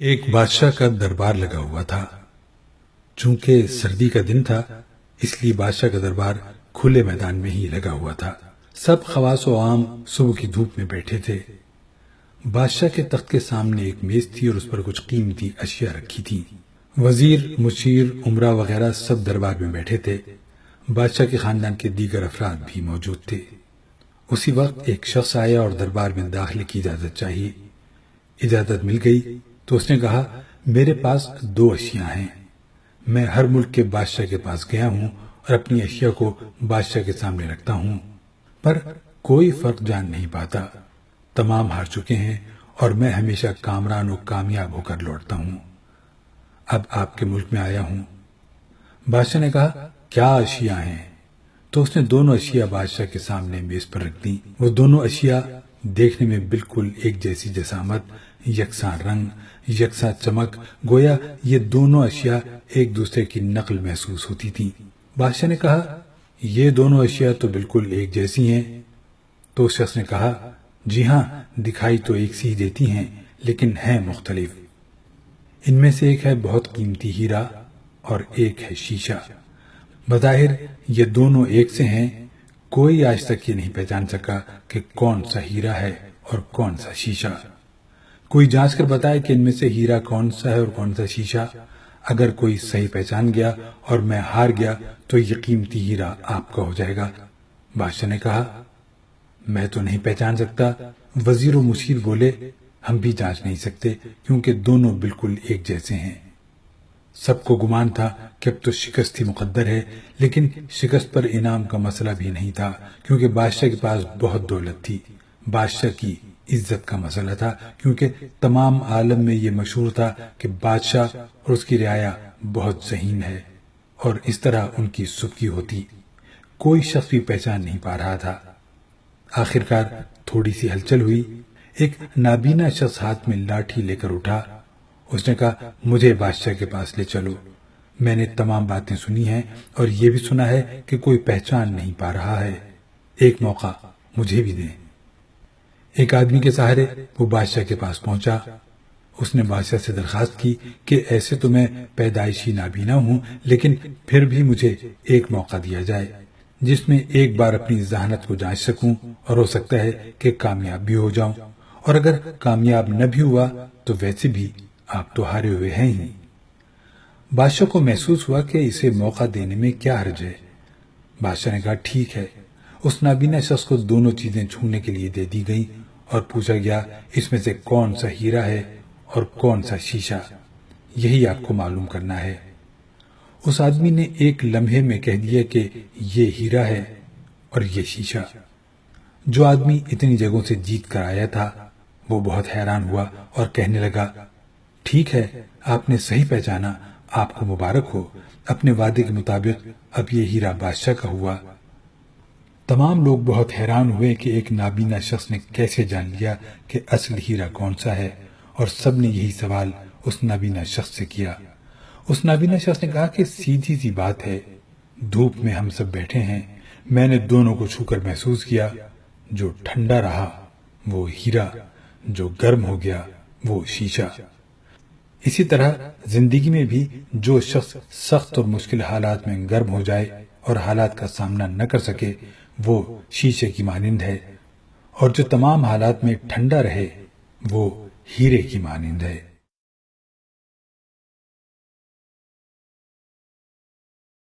ایک بادشاہ کا دربار لگا ہوا تھا۔ چونکہ سردی کا دن تھا اس لیے بادشاہ کا دربار کھلے میدان میں ہی لگا ہوا تھا۔ سب خواص و عام صبح کی دھوپ میں بیٹھے تھے۔ بادشاہ کے تخت کے سامنے ایک میز تھی اور اس پر کچھ قیمتی اشیاء رکھی تھی۔ وزیر، مشیر، امراء وغیرہ سب دربار میں بیٹھے تھے۔ بادشاہ کے خاندان کے دیگر افراد بھی موجود تھے۔ اسی وقت ایک شخص آیا اور دربار میں داخلے کی اجازت چاہیے۔ اجازت مل گئی تو اس نے کہا، میرے پاس 2 اشیاء ہیں۔ میں ہر ملک کے بادشاہ کے پاس گیا ہوں اور اپنی اشیاء کو بادشاہ کے سامنے رکھتا ہوں، پر کوئی فرق جان نہیں پاتا۔ تمام ہار چکے ہیں اور میں ہمیشہ کامران و کامیاب ہو کر لوٹتا ہوں۔ اب آپ کے ملک میں آیا ہوں۔ بادشاہ نے کہا، کیا اشیاء ہیں؟ تو اس نے دونوں اشیاء بادشاہ کے سامنے میز پر رکھ دیں۔ وہ دونوں اشیاء دیکھنے میں بالکل ایک جیسی جسامت، یکساں رنگ، یکساں چمک، گویا یہ دونوں اشیاء ایک دوسرے کی نقل محسوس ہوتی تھیں۔ بادشاہ نے کہا، یہ دونوں اشیاء تو بالکل ایک جیسی ہیں۔ تو اس شخص نے کہا، جی ہاں، دکھائی تو ایک سی دیتی ہیں لیکن ہیں مختلف۔ ان میں سے ایک ہے بہت قیمتی ہیرا اور ایک ہے شیشہ۔ بظاہر یہ دونوں ایک سے ہیں، کوئی آج تک یہ نہیں پہچان سکا کہ کون سا ہیرا ہے اور کون سا شیشہ۔ کوئی جانچ کر بتائے کہ ان میں سے ہیرا کون سا ہے اور کون سا شیشہ۔ اگر کوئی صحیح پہچان گیا اور میں ہار گیا تو یہ قیمتی ہیرا آپ کا ہو جائے گا۔ بادشاہ نے کہا، میں تو نہیں پہچان سکتا۔ وزیر و مشیر بولے، ہم بھی جانچ نہیں سکتے کیونکہ دونوں بالکل ایک جیسے ہیں۔ سب کو گمان تھا کہ اب تو شکست ہی مقدر ہے، لیکن شکست پر انعام کا مسئلہ بھی نہیں تھا کیونکہ بادشاہ کے پاس بہت دولت تھی۔ بادشاہ کی عزت کا مسئلہ تھا کیونکہ تمام عالم میں یہ مشہور تھا کہ بادشاہ اور اس کی رعایا بہت ذہین ہے اور اس طرح ان کی سبکی ہوتی۔ کوئی شخص بھی پہچان نہیں پا رہا تھا۔ آخرکار تھوڑی سی ہلچل ہوئی۔ ایک نابینا شخص ہاتھ میں لاٹھی لے کر اٹھا۔ اس نے کہا، مجھے بادشاہ کے پاس لے چلو۔ میں نے تمام باتیں سنی ہیں اور یہ بھی سنا ہے کہ کوئی پہچان نہیں پا رہا ہے۔ ایک موقع مجھے بھی دیں۔ ایک آدمی کے سہارے وہ بادشاہ کے پاس پہنچا۔ اس نے بادشاہ سے درخواست کی کہ ایسے تو میں پیدائشی نابینا ہوں، لیکن پھر بھی مجھے ایک موقع دیا جائے جس میں ایک بار اپنی ذہانت کو جانچ سکوں اور ہو سکتا ہے کہ کامیاب بھی ہو جاؤں، اور اگر کامیاب نہ بھی ہوا تو ویسے بھی آپ تو ہارے ہوئے ہیں ہی۔ بادشاہ کو محسوس ہوا کہ اسے موقع دینے میں کیا حرج ہے۔ بادشاہ نے کہا، ٹھیک ہے۔ اس نابینا شخص کو دونوں چیزیں چھونے کے لیے دے دی گئیں اور پوچھا گیا، اس میں سے کون سا ہیرا ہے اور کون سا شیشہ؟ یہی آپ کو معلوم کرنا ہے۔ اس آدمی نے ایک لمحے میں کہہ دیا کہ یہ ہیرا ہے اور یہ شیشہ۔ جو آدمی اتنی جگہوں سے جیت کر آیا تھا وہ بہت حیران ہوا اور کہنے لگا، ٹھیک ہے، آپ نے صحیح پہچانا، آپ کو مبارک ہو۔ اپنے وعدے کے مطابق اب یہ ہیرا بادشاہ کا ہوا۔ تمام لوگ بہت حیران ہوئے کہ ایک نابینا شخص نے کیسے جان لیا کہ اصل ہیرا کون سا ہے، اور سب نے یہی سوال اس نابینا شخص سے کیا۔ اس نابینا شخص نے کہا کہ سیدھی سی بات ہے، دھوپ میں ہم سب بیٹھے ہیں، میں نے دونوں کو چھو کر محسوس کیا۔ جو ٹھنڈا رہا وہ ہیرا، جو گرم ہو گیا وہ شیشہ۔ اسی طرح زندگی میں بھی جو شخص سخت اور مشکل حالات میں گرم ہو جائے اور حالات کا سامنا نہ کر سکے وہ شیشے کی مانند ہے، اور جو تمام حالات میں ٹھنڈا رہے وہ ہیرے کی مانند ہے۔